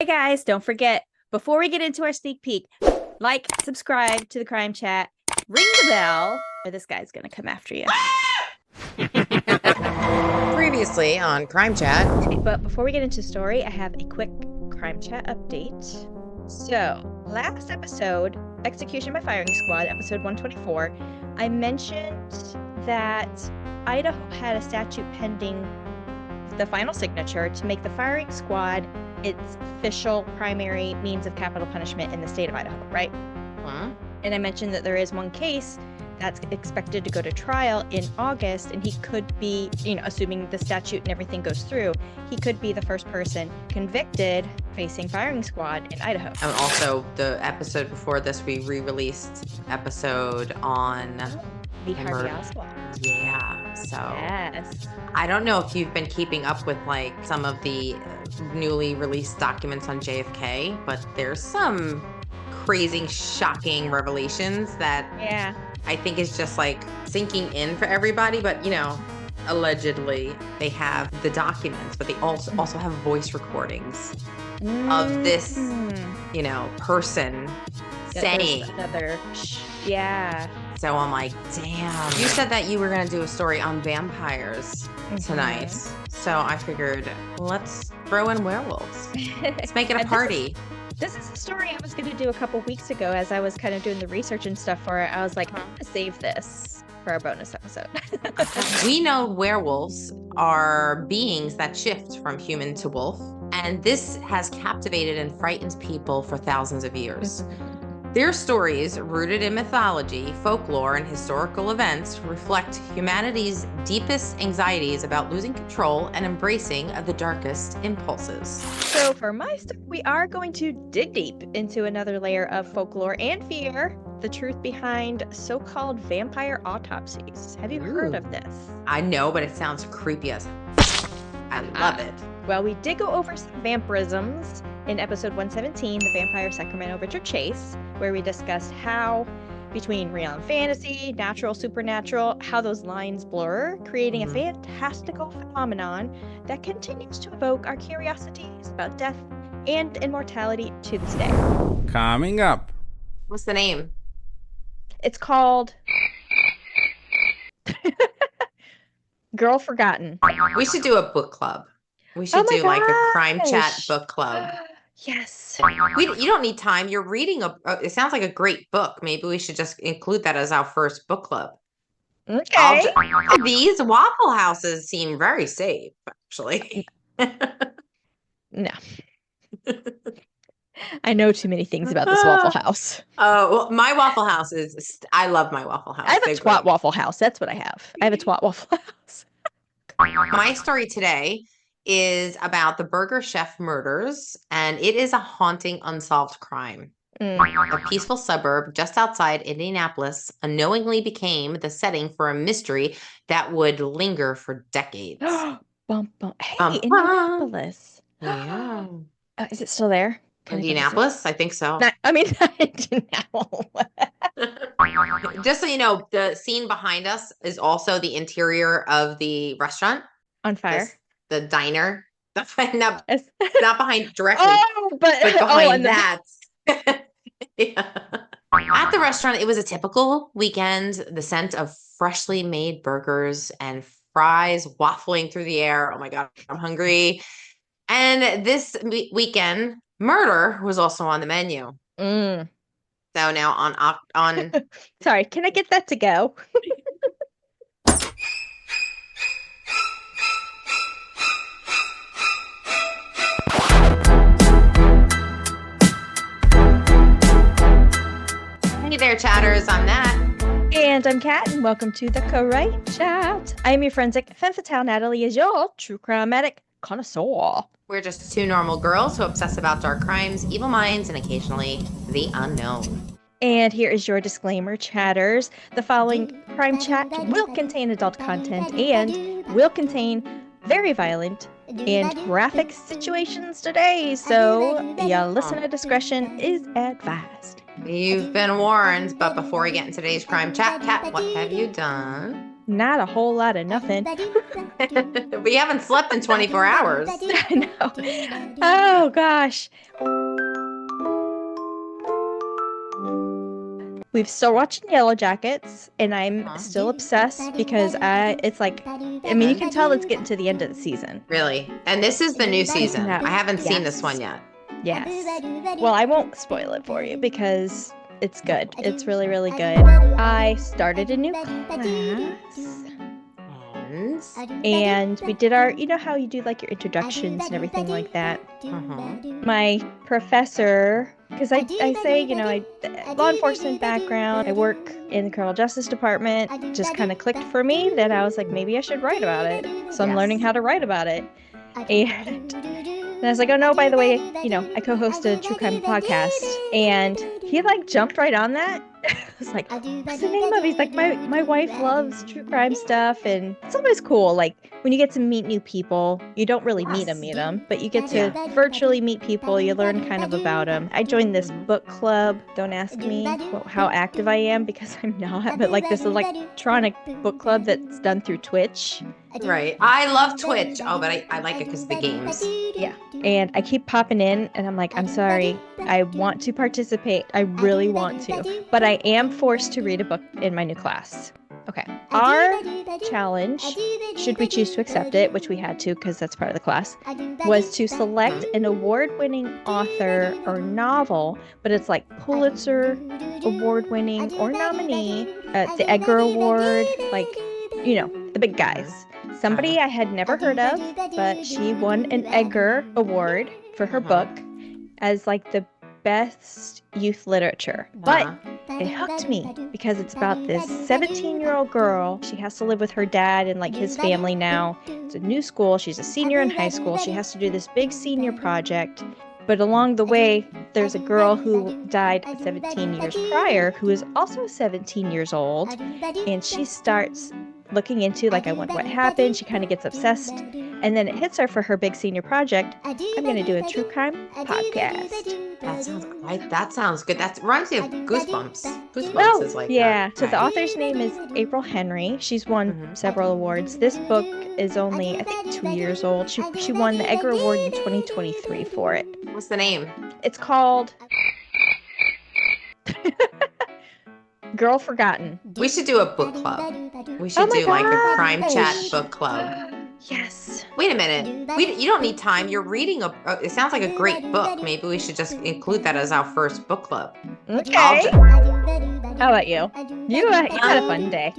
guys, don't forget, before we get into our sneak peek, like, subscribe to the Crime Chat, ring the bell, or this guy's gonna come after you. Previously on Crime Chat. But before we get into the story, I have a quick Crime Chat update. So, last episode, Execution by Firing Squad, episode 124, I mentioned that Idaho had a statute pending the final signature to make the firing squad its official primary means of capital punishment in the state of Idaho, right? Huh? And I mentioned that there is one case that's expected to go to trial in August, and he could be, assuming the statute and everything goes through, he could be the first person convicted facing firing squad in Idaho. And also, the episode before this, we re-released episode on The Harvey Oswald. Yeah, so Yes. I don't know if you've been keeping up with like some of the newly released documents on JFK, but there's some crazy, shocking revelations that I think is just like sinking in for everybody. But allegedly they have the documents, but they also have voice recordings of this, person saying. So I'm like, damn. You said that you were going to do a story on vampires tonight. So I figured, let's throw in werewolves. Let's make it a party. This is a story I was going to do a couple weeks ago as I was kind of doing the research and stuff for it. I was like, I'm going to save this for our bonus episode. We know werewolves are beings that shift from human to wolf. And this has captivated and frightened people for thousands of years. Their stories, rooted in mythology, folklore, and historical events, reflect humanity's deepest anxieties about losing control and embracing the darkest impulses. So for my stuff, we are going to dig deep into another layer of folklore and fear, the truth behind so-called vampire autopsies. Have you heard of this? I know, but it sounds creepy as I love it. Well, we did go over some vampirisms in episode 117, The Vampire Sacramento Richard Chase, where we discussed how between real and fantasy, natural, supernatural, how those lines blur, creating a fantastical phenomenon that continues to evoke our curiosities about death and immortality to this day. Coming up. What's the name? It's called Girl Forgotten. We should do a book club. We should do like a Crime Chat book club. Yes. You don't need time. You're reading it sounds like a great book. Maybe we should just include that as our first book club. Okay. These Waffle Houses seem very safe, actually. No. I know too many things about this Waffle House. Oh, well, my Waffle House I love my Waffle House. I have a twat Waffle House. That's what I have. I have a twat Waffle House. My story today is about the Burger Chef murders, and it is a haunting unsolved crime. A peaceful suburb just outside Indianapolis unknowingly became the setting for a mystery that would linger for decades. Bum, bum. Hey, Indianapolis. Yeah. Is it still there? Indianapolis? I think so. Just so you know, the scene behind us is also the interior of the restaurant. On fire. The diner. Not behind directly. But behind that. Yeah. At the restaurant, it was a typical weekend. The scent of freshly made burgers and fries waffling through the air. Oh my God, I'm hungry. And this weekend, murder was also on the menu. So now on Sorry, can I get that to go? Hey there, chatters. I'm Nat. And I'm Kat, and welcome to the Crime Chat. I am your forensic femme fatale. Natalie is your true crime-matic connoisseur. We're just two normal girls who obsess about dark crimes, evil minds, and occasionally the unknown. And here is your disclaimer, chatters. The following Crime Chat will contain adult content and will contain very violent and graphic situations today, so your listener discretion is advised. You've been warned, but before we get into today's Crime Chat, Kat, what have you done? not a whole lot of nothing. We haven't slept in 24 hours. I know. Oh, gosh. We've still watching Yellow Jackets, and I'm still obsessed because it's like, I mean, you can tell it's getting to the end of the season. Really? And this is the new season. I haven't seen this one yet. Yes. Well, I won't spoil it for you because it's good. It's really, really good. I started a new class. And we did our, you know how you do like your introductions and everything like that. My professor, because I say, you know, law enforcement background, I work in the criminal justice department, just kind of clicked for me that I was like, maybe I should write about it. So I'm learning how to write about it. And I was like, oh no, by the way, you know, I co-host a true crime podcast. And he like jumped right on that. I was like, what's the name of it? He's like, my wife loves true crime stuff. And it's always cool. Like when you get to meet new people, you don't really meet them, but you get to virtually meet people. You learn kind of about them. I joined this book club. Don't ask me how active I am because I'm not. But like this electronic book club that's done through Twitch. Right. I love Twitch. Oh, but I like it because of the games. Yeah. And I keep popping in and I'm like, I'm sorry. I want to participate. I really want to. But I am forced to read a book in my new class. Okay. Our challenge, should we choose to accept it, which we had to because that's part of the class, was to select an award-winning author or novel, but it's like Pulitzer award-winning or nominee, the Edgar Award, like, you know, the big guys. Somebody I had never heard of, but she won an Edgar Award for her book as like the best youth literature. But it hooked me because it's about this 17-year-old girl. She has to live with her dad and like his family now. It's a new school. She's a senior in high school. She has to do this big senior project. But along the way, there's a girl who died 17 years prior who is also 17 years old. And she starts looking into, like, I wonder what happened. She kind of gets obsessed. And then it hits her for her big senior project. I'm going to do a true crime podcast. That sounds great. That sounds good. That reminds me of Goosebumps. Goosebumps is like yeah. that. So the author's name is April Henry. She's won several awards. This book is only, I think, 2 years old. She won the Edgar Award in 2023 for it. What's the name? It's called Girl Forgotten. We should do a book club. We should do like a CrimeChat book club. Yes. Wait a minute. You don't need time. You're reading it sounds like a great book. Maybe we should just include that as our first book club. Okay. How about you? You had a fun day.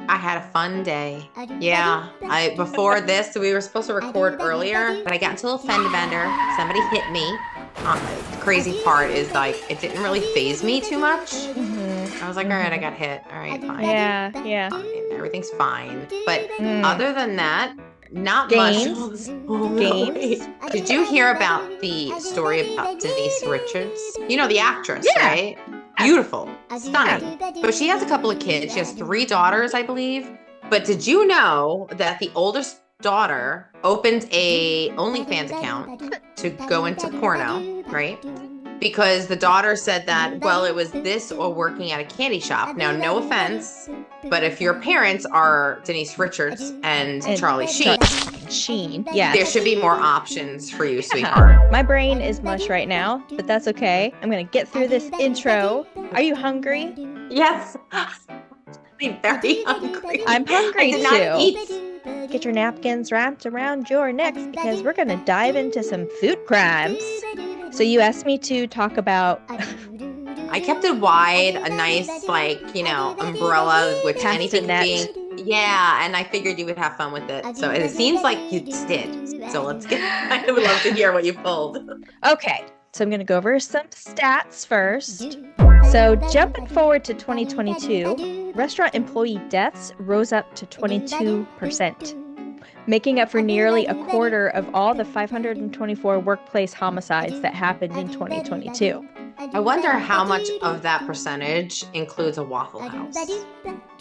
I had a fun day. Yeah. Before this, we were supposed to record earlier, but I got into a little fender bender. Somebody hit me. The crazy part is like it didn't really faze me too much. I was like, all right, I got hit. All right, fine. Yeah. Fine. Everything's fine. But other than that, not Games. much. Games. Did you hear about the story about Denise Richards? You know, the actress, right? Beautiful. Stunning. But she has a couple of kids. She has 3 daughters, I believe. But did you know that the oldest daughter opened a OnlyFans account to go into porno, right? Because the daughter said that, well, it was this or working at a candy shop. Now, no offense, but if your parents are Denise Richards and Charlie Sheen, there should be more options for you, sweetheart. My brain is mush right now, but that's okay. I'm going to get through this intro. Are you hungry? Yes. I'm very hungry. I'm hungry too. I did not eat. Get your napkins wrapped around your necks because we're going to dive into some food crimes. So you asked me to talk about... I kept it wide, a nice, like, you know, umbrella, which anything being... Yeah, and I figured you would have fun with it. So it seems like you did. So let's get... I would love to hear what you pulled. Okay, so I'm going to go over some stats first. So jumping forward to 2022, restaurant employee deaths rose up to 22%. Making up for nearly a quarter of all the 524 workplace homicides that happened in 2022. I wonder how much of that percentage includes a Waffle House.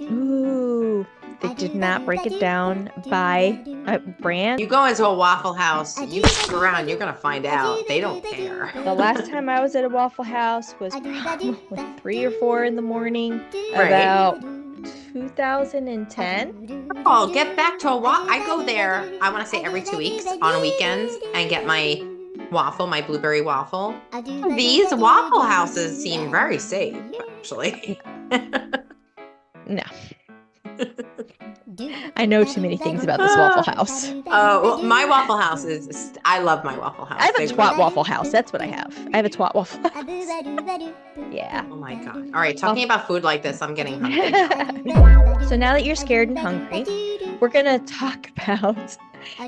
Ooh, they did not break it down by brand. You go into a Waffle House, you look around, you're going to find out. They don't care. The last time I was at a Waffle House was probably 3 or 4 in the morning. About 2010. Oh, get back to I go there, I want to say every 2 weeks on weekends and get my blueberry waffle. These Waffle Houses seem very safe, actually. No. I know too many things about this Waffle House. Oh, well, my Waffle House I love my Waffle House. I have a twat Waffle House. That's what I have. I have a twat Waffle House. Yeah. Oh my God. All right, talking about food like this, I'm getting hungry. So now that you're scared and hungry, we're going to talk about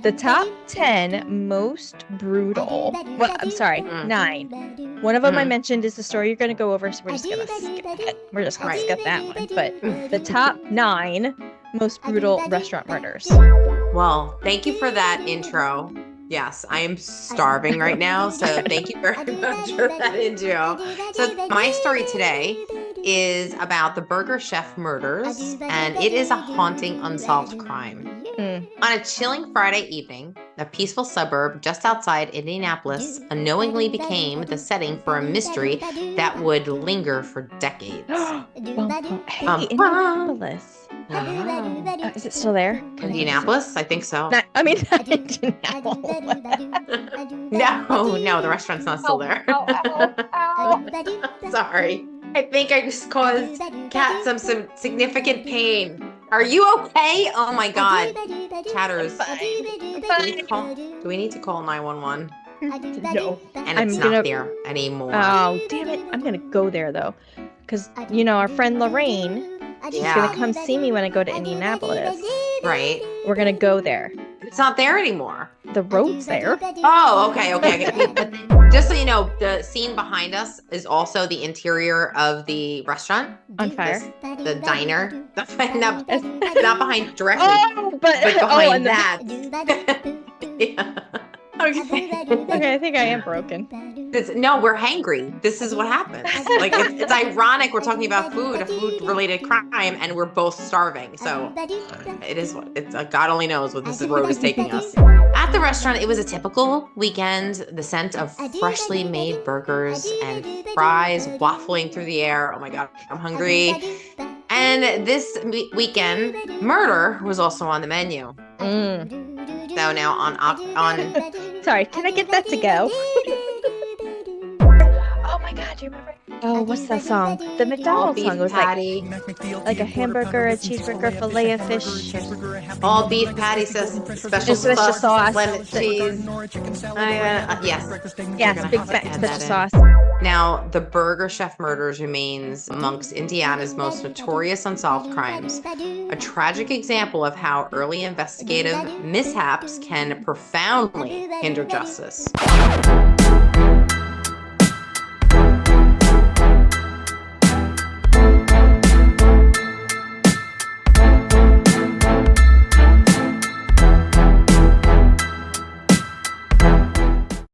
the top 10 most brutal. Well, I'm sorry, 9. One of them I mentioned is the story you're going to go over, so we're just going to skip it. We're just going to skip that one. But the top 9 most brutal restaurant murders. Well, thank you for that intro. Yes, I am starving right now, so thank you very much for that intro. So my story today is about the Burger Chef murders, and it is a haunting unsolved crime. On a chilling Friday evening, a peaceful suburb just outside Indianapolis unknowingly became the setting for a mystery that would linger for decades. Hey, Indianapolis. Is it still there? Indianapolis? I think so. Not Indianapolis. No, the restaurant's not still there. Sorry. I think I just caused Kat some significant pain. Are you okay? Oh my God. Chatters. Do we need to call 911? No. And it's not there anymore. Oh, damn it. I'm going to go there, though. Because, our friend Lorraine, she's going to come see me when I go to Indianapolis. Right. We're going to go there. It's not there anymore. The road's there. Oh, okay. But just so you know, the scene behind us is also the interior of the restaurant. On fire. The diner. Not behind directly. Oh, but behind that. Yeah. Okay, I think I am broken. No, we're hangry. This is what happens. Like, it's ironic we're talking about food, a food-related crime, and we're both starving. So it is what it's. God only knows what this road is taking us. At the restaurant, it was a typical weekend. The scent of freshly made burgers and fries waffling through the air. Oh my God, I'm hungry. And this weekend, murder was also on the menu. So now on Sorry, can I get that to go? Oh my God, do you remember? Oh, what's that song? The McDonald's song. It was like a hamburger, a cheeseburger, filet of fish. All beef patty, special sauce, lemon cheese. Yes, big fat special sauce. Now, the Burger Chef murders remains amongst Indiana's most notorious unsolved crimes. A tragic example of how early investigative mishaps can profoundly hinder justice.